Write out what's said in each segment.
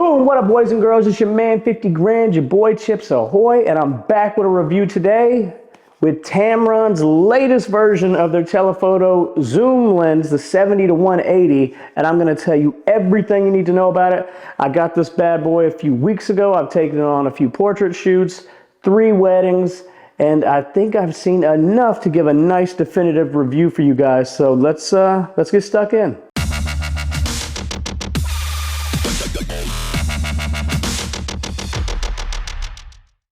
Boom, what up boys and girls, it's your man 50 Grand, your boy Chips Ahoy, and I'm back with a review today with Tamron's latest version of their telephoto zoom lens, the 70 to 180, and I'm gonna tell you everything you need to know about it. I got this bad boy a few weeks ago. I've taken it on a few portrait shoots, 3 weddings, and I think I've seen enough to give a nice definitive review for you guys. So let's get stuck in.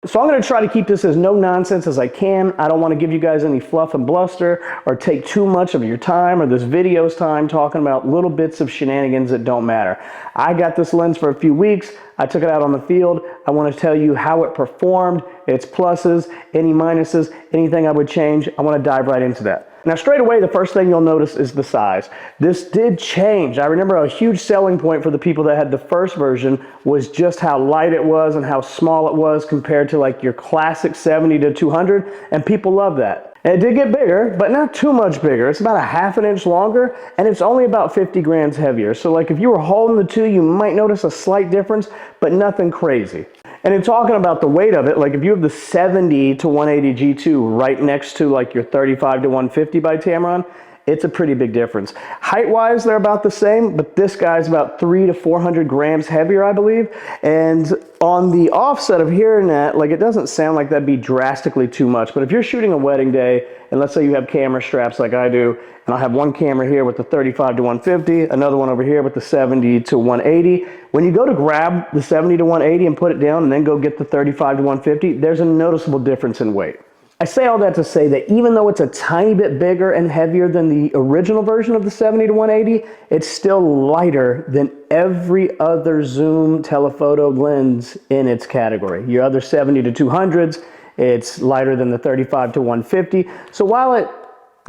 So I'm going to try to keep this as no nonsense as I can. I don't want to give you guys any fluff and bluster or take too much of your time or this video's time talking about little bits of shenanigans that don't matter. I got this lens for a few weeks. I took it out on the field. I want to tell you how it performed, its pluses, any minuses, anything I would change. I want to dive right into that. Now straight away, the first thing you'll notice is the size. This did change. I remember a huge selling point for the people that had the first version was just how light it was and how small it was compared to like your classic 70 to 200, and people love that. And it did get bigger, but not too much bigger. It's about a ½ inch longer, and it's only about 50 grams heavier. So like if you were holding the two, you might notice a slight difference, but nothing crazy. And in talking about the weight of it, like if you have the 70 to 180 G2 right next to like your 35 to 150 by Tamron, it's a pretty big difference. Height-wise, they're about the same, but this guy's about 300 to 400 grams heavier, I believe. And on the offset of hearing that, like it doesn't sound like that'd be drastically too much, but if you're shooting a wedding day, and let's say you have camera straps like I do, and I'll have one camera here with the 35 to 150, another one over here with the 70 to 180. When you go to grab the 70 to 180 and put it down and then go get the 35 to 150, there's a noticeable difference in weight. I say all that to say that even though it's a tiny bit bigger and heavier than the original version of the 70 to 180, it's still lighter than every other zoom telephoto lens in its category. Your other 70 to 200s, it's lighter than the 35 to 150. So while it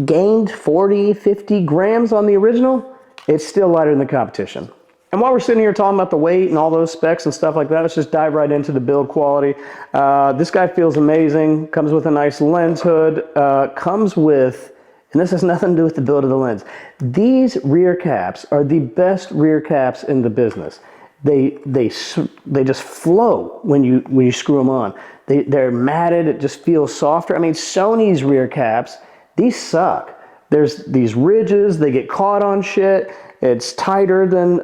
gained 40, 50 grams on the original, it's still lighter than the competition. And while we're sitting here talking about the weight and all those specs and stuff like that, let's just dive right into the build quality. This guy feels amazing, comes with a nice lens hood, comes with, and this has nothing to do with the build of the lens, these rear caps are the best rear caps in the business. They just flow when you screw them on. They're matted, it just feels softer. I mean, Sony's rear caps, these suck. There's these ridges, they get caught on shit. It's tighter than,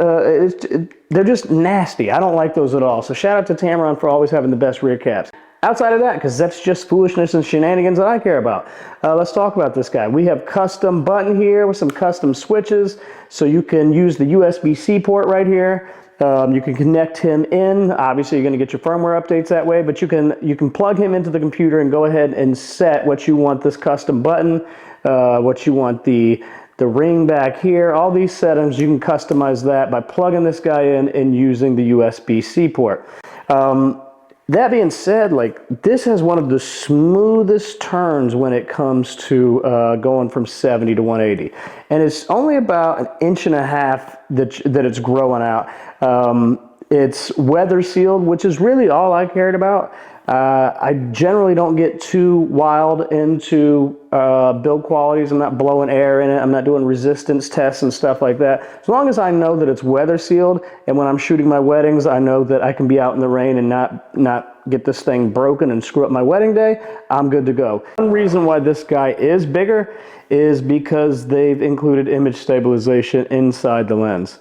they're just nasty. I don't like those at all. So shout out to Tamron for always having the best rear caps. Outside of that, because that's just foolishness and shenanigans that I care about. Let's talk about this guy. We have custom button here with some custom switches. So you can use the USB-C port right here. You can connect him in. Obviously, you're going to get your firmware updates that way, but you can plug him into the computer and go ahead and set what you want this custom button, what you want the ring back here, all these settings, you can customize that by plugging this guy in and using the USB-C port. That being said, like this has one of the smoothest turns when it comes to going from 70 to 180. And it's only about 1.5 inches that it's growing out. It's weather sealed, which is really all I cared about. I generally don't get too wild into build qualities. I'm not blowing air in it. I'm not doing resistance tests and stuff like that. As long as I know that it's weather sealed, and when I'm shooting my weddings, I know that I can be out in the rain and not get this thing broken and screw up my wedding day, I'm good to go. One reason why this guy is bigger is because they've included image stabilization inside the lens.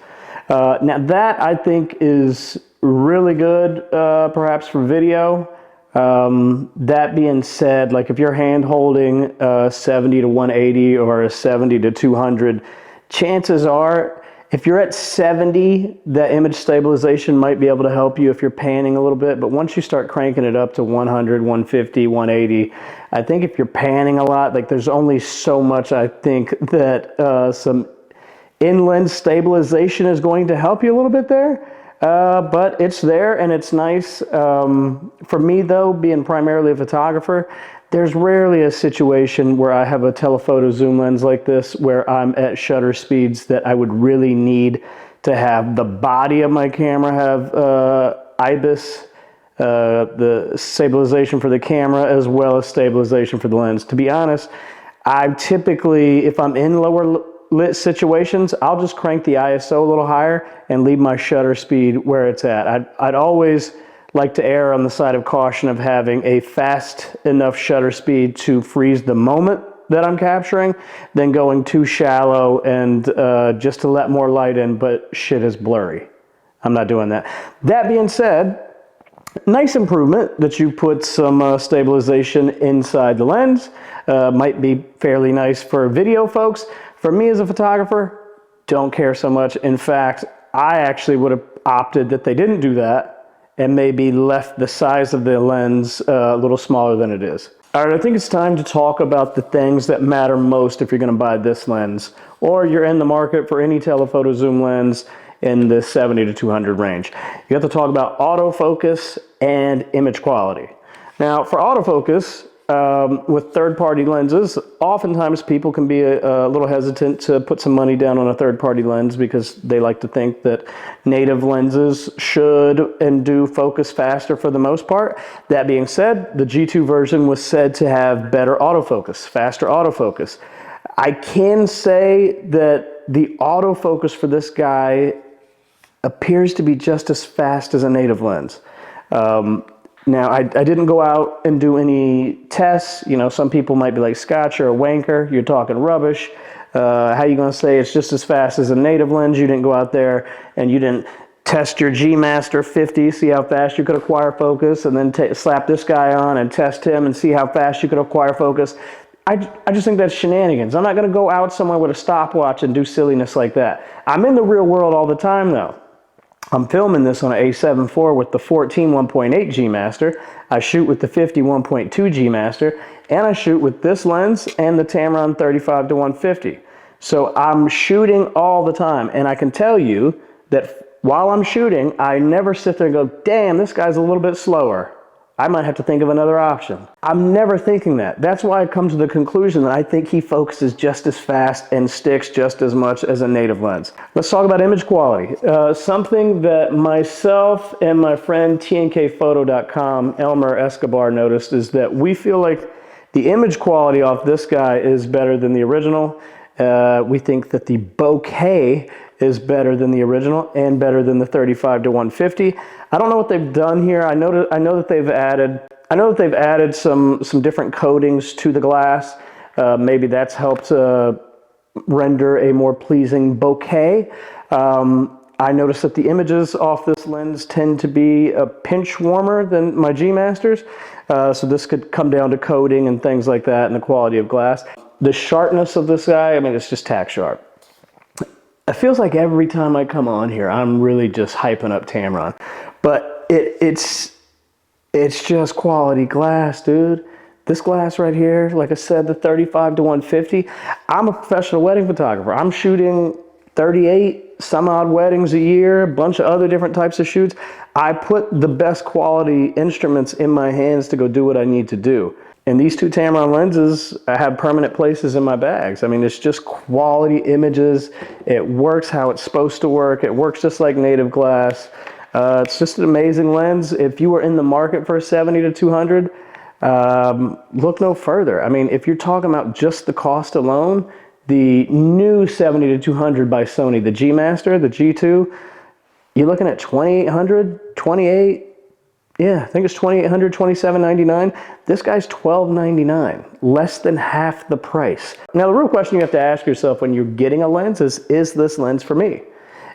Now that I think is really good, perhaps for video. That being said, like if you're hand holding a 70 to 180 or a 70 to 200, chances are if you're at 70, the image stabilization might be able to help you if you're panning a little bit. But once you start cranking it up to 100, 150, 180, I think if you're panning a lot, like there's only so much I think that some in-lens stabilization is going to help you a little bit there. But it's there and it's nice. For me though, being primarily a photographer, there's rarely a situation where I have a telephoto zoom lens like this where I'm at shutter speeds that I would really need to have the body of my camera have IBIS, the stabilization for the camera as well as stabilization for the lens. To be honest, I typically, if I'm in lower lit situations, I'll just crank the ISO a little higher and leave my shutter speed where it's at. I'd always like to err on the side of caution of having a fast enough shutter speed to freeze the moment that I'm capturing, than going too shallow and just to let more light in, but shit is blurry. I'm not doing that. That being said, nice improvement that you put some stabilization inside the lens. Might be fairly nice for video folks. For me as a photographer, don't care so much. In fact, I actually would have opted that they didn't do that and maybe left the size of the lens a little smaller than it is. All right, I think it's time to talk about the things that matter most if you're going to buy this lens, or you're in the market for any telephoto zoom lens in the 70 to 200 range. You have to talk about autofocus and image quality. Now, for autofocus, with third-party lenses, oftentimes people can be a little hesitant to put some money down on a third-party lens because they like to think that native lenses should and do focus faster for the most part. That being said, the G2 version was said to have better autofocus, faster autofocus. I can say that the autofocus for this guy appears to be just as fast as a native lens. Now, I didn't go out and do any tests. You know, some people might be like, Scotch, you're a wanker, you're talking rubbish. How are you going to say it's just as fast as a native lens? You didn't go out there and you didn't test your G Master 50, see how fast you could acquire focus, and then slap this guy on and test him and see how fast you could acquire focus. I just think that's shenanigans. I'm not going to go out somewhere with a stopwatch and do silliness like that. I'm in the real world all the time, though. I'm filming this on an A7 IV with the 14 1.8 G Master. I shoot with the 50 1.2 G Master, and I shoot with this lens and the Tamron 35 to 150. So I'm shooting all the time, and I can tell you that while I'm shooting, I never sit there and go, damn, this guy's a little bit slower. I might have to think of another option. I'm never thinking that. That's why I come to the conclusion that I think he focuses just as fast and sticks just as much as a native lens. Let's talk about image quality. Something that myself and my friend tnkphoto.com, Elmer Escobar, noticed is that we feel like the image quality off this guy is better than the original. We think that the bokeh is better than the original and better than the 35 to 150. I don't know what they've done here. I know that they've added some different coatings to the glass. Maybe that's helped render a more pleasing bokeh. I noticed that the images off this lens tend to be a pinch warmer than my G Masters. So this could come down to coating and things like that and the quality of glass. The sharpness of this guy, I mean, it's just tack sharp. It feels like every time I come on here, I'm really just hyping up Tamron. But it's just quality glass, dude. This glass right here, like I said, the 35 to 150. I'm a professional wedding photographer. I'm shooting 38 some odd weddings a year, a bunch of other different types of shoots. I put the best quality instruments in my hands to go do what I need to do. And these two Tamron lenses, I have permanent places in my bags. I mean, it's just quality images. It works how it's supposed to work. It works just like native glass. It's just an amazing lens. If you were in the market for a 70 to 200, look no further. I mean, if you're talking about just the cost alone, the new 70 to 200 by Sony, the G Master, the G2, you're looking at $2,800, $2,800. Yeah, I think it's $2,800, $2,799. This guy's $1,299, less than half the price. Now, the real question you have to ask yourself when you're getting a lens is this lens for me?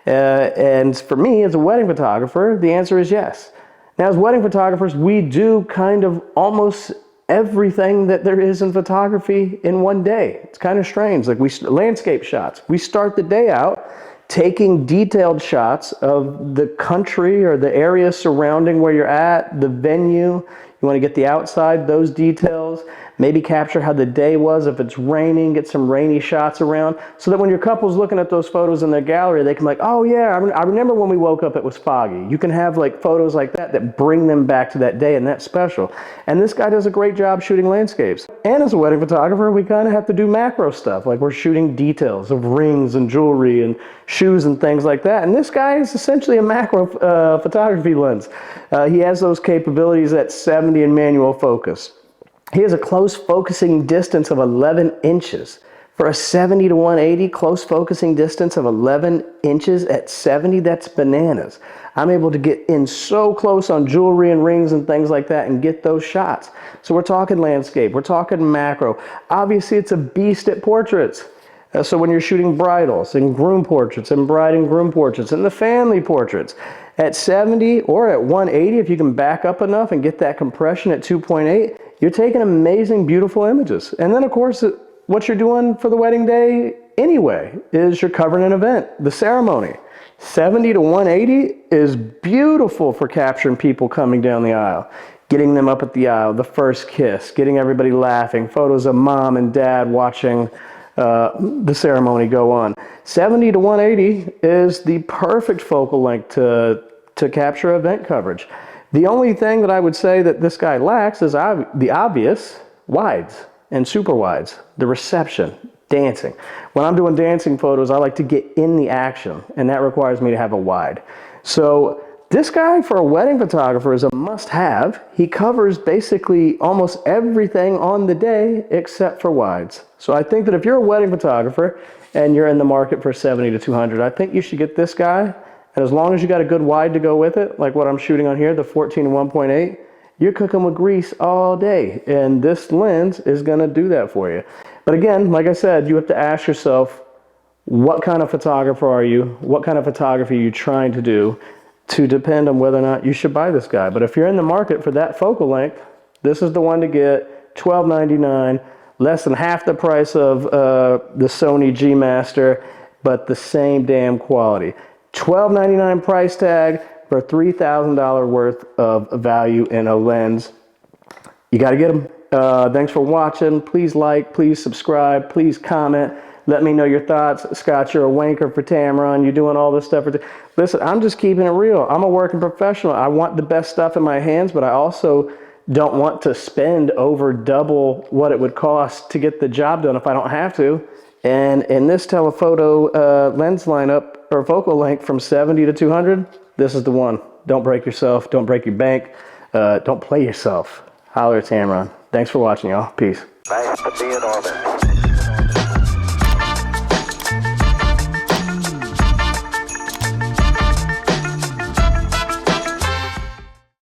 And for me, as a wedding photographer, the answer is yes. Now, as wedding photographers, we do kind of almost everything that there is in photography in one day. It's kind of strange. Like landscape shots. We start the day out taking detailed shots of the country or the area surrounding where you're at, the venue. You want to get the outside, those details, maybe capture how the day was. If it's raining, get some rainy shots around so that when your couple's looking at those photos in their gallery, they can be like, oh yeah, I remember when we woke up, it was foggy. You can have like photos like that bring them back to that day and that's special. And this guy does a great job shooting landscapes. And as a wedding photographer, we kind of have to do macro stuff. Like we're shooting details of rings and jewelry and shoes and things like that. And this guy is essentially a macro photography lens. He has those capabilities at 70 in manual focus. He has a close focusing distance of 11 inches For a 70 to 180 close focusing distance of 11 inches at 70, that's bananas. I'm able to get in so close on jewelry and rings and things like that and get those shots. So we're talking landscape, we're talking macro. Obviously it's a beast at portraits. So when you're shooting bridals and groom portraits and bride and groom portraits and the family portraits, at 70 or at 180, if you can back up enough and get that compression at 2.8, you're taking amazing, beautiful images. And then of course, what you're doing for the wedding day anyway is you're covering an event, the ceremony. 70 to 180 is beautiful for capturing people coming down the aisle, getting them up at the aisle, the first kiss, getting everybody laughing, photos of mom and dad watching the ceremony go on. 70 to 180 is the perfect focal length to capture event coverage. The only thing that I would say that this guy lacks is the obvious wides and super wides, the reception, dancing. When I'm doing dancing photos, I like to get in the action, and that requires me to have a wide. So this guy for a wedding photographer is a must-have. He covers basically almost everything on the day except for wides. So I think that if you're a wedding photographer and you're in the market for 70 to 200, I think you should get this guy. And as long as you got a good wide to go with it, like what I'm shooting on here, the 14 to 1.8, you're cooking with grease all day. And this lens is gonna do that for you. But again, like I said, you have to ask yourself, what kind of photographer are you? What kind of photography are you trying to do to depend on whether or not you should buy this guy? But if you're in the market for that focal length, this is the one to get. $12.99, less than half the price of the Sony G Master, but the same damn quality. $12.99 price tag for $3,000 worth of value in a lens. You got to get them. Thanks for watching. Please like, please subscribe, please comment. Let me know your thoughts. Scott, you're a wanker for Tamron. You're doing all this stuff. Listen, I'm just keeping it real. I'm a working professional. I want the best stuff in my hands, but I also don't want to spend over double what it would cost to get the job done if I don't have to. And in this telephoto lens lineup or focal length from 70 to 200, this is the one. Don't break yourself. Don't break your bank. Don't play yourself. Holler at Tamron. Thanks for watching, y'all. Peace. Nice to be in orbit.